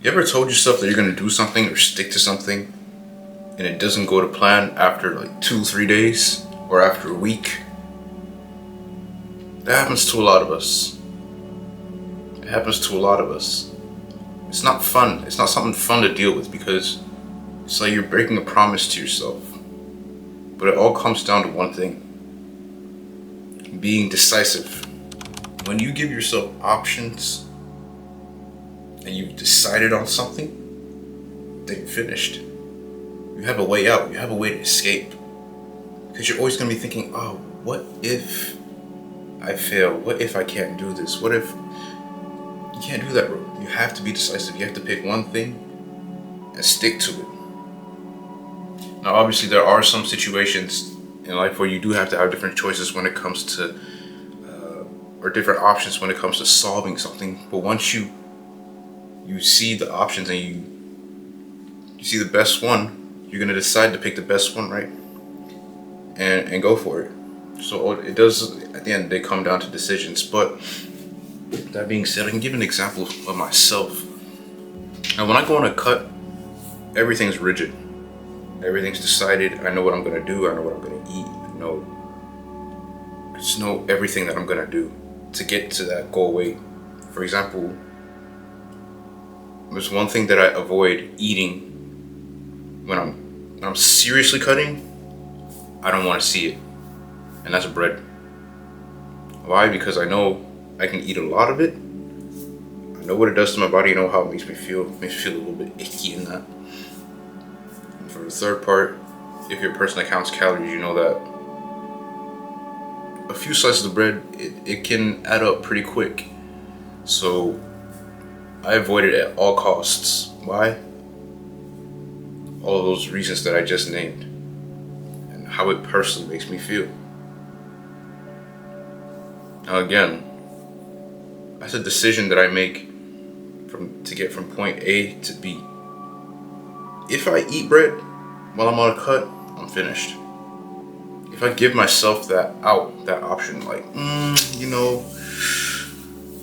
You ever told yourself that you're gonna do something or stick to something and it doesn't go to plan after like 2-3 days or after a week? That happens to a lot of us. It happens to a lot of us. It's not fun. It's not something fun to deal with because it's like you're breaking a promise to yourself. But it all comes down to one thing: being decisive. When you give yourself options and you've decided on something, then you're finished. You have a way out. You have a way to escape. Because you're always going to be thinking, oh, what if I fail? What if I can't do this? What if... You can't do that, bro. You have to be decisive. You have to pick one thing and stick to it. Now, obviously, there are some situations in life where you do have to have different choices when it comes to, or different options when it comes to solving something. But once you see the options and you see the best one, you're gonna decide to pick the best one, right? And go for it. So it does, at the end, they come down to decisions. But that being said, I can give an example of myself. Now, when I go on a cut, everything's rigid. Everything's decided. I know what I'm gonna do. I know what I'm gonna eat. I just know everything that I'm gonna do to get to that goal weight. For example, there's one thing that I avoid eating when I'm seriously cutting. I don't want to see it, and that's bread. Why? Because I know I can eat a lot of it. I know what it does to my body. I know how it makes me feel. It makes me feel a little bit icky in that. And for the third part, if you're a person that counts calories, you know that a few slices of bread, it can add up pretty quick. So I avoid it at all costs. Why? All of those reasons that I just named and how it personally makes me feel. Now again, that's a decision that I make to get from point A to B. If I eat bread while I'm on a cut, I'm finished. If I give myself that option, like,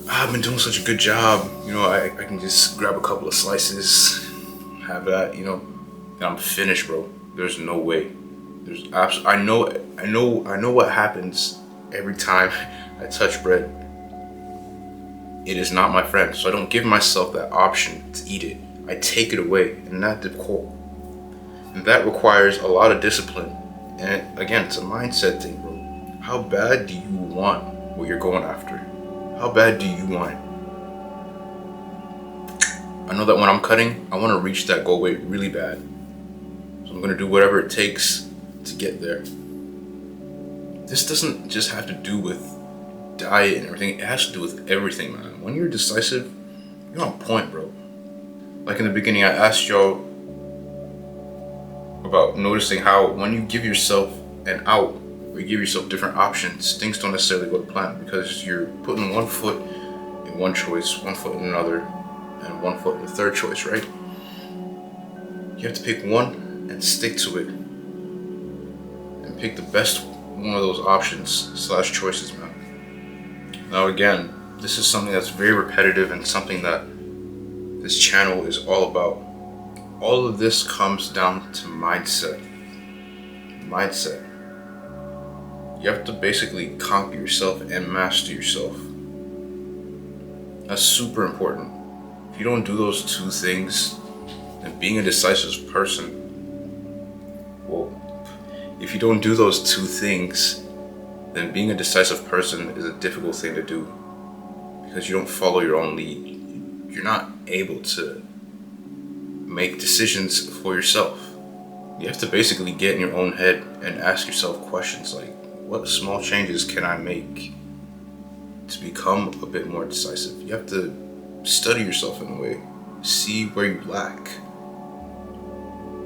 I've been doing such a good job, I can just grab a couple of slices, have that, and I'm finished, bro. There's no way. I know what happens every time I touch bread. It is not my friend, so I don't give myself that option to eat it. I take it away, and that requires a lot of discipline. And again, it's a mindset thing, bro. How bad do you want what you're going after? How bad do you want it? I know that when I'm cutting, I want to reach that goal weight really bad. So I'm going to do whatever it takes to get there. This doesn't just have to do with diet and everything. It has to do with everything, man. When you're decisive, you're on point, bro. Like in the beginning, I asked y'all about noticing how when you give yourself an out, or you give yourself different options, things don't necessarily go to plan because you're putting one foot in one choice, one foot in another, and one foot in the third choice, right? You have to pick one and stick to it, and pick the best one of those options / choices, man. Now again, this is something that's very repetitive and something that this channel is all about. All of this comes down to mindset. Mindset. You have to basically conquer yourself and master yourself. That's super important. If you don't do those two things, then being a decisive person, if you don't do those two things, then being a decisive person is a difficult thing to do because you don't follow your own lead. You're not able to make decisions for yourself. You have to basically get in your own head and ask yourself questions like, what small changes can I make to become a bit more decisive? You have to study yourself in a way, see where you lack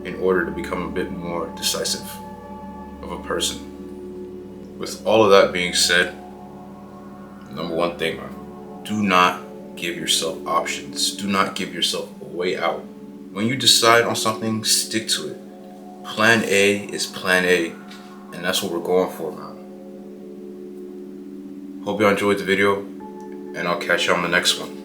in order to become a bit more decisive of a person. With all of that being said, number one thing, man, do not give yourself options. Do not give yourself a way out. When you decide on something, stick to it. Plan A is plan A, and that's what we're going for, man. Hope you enjoyed the video, and I'll catch you on the next one.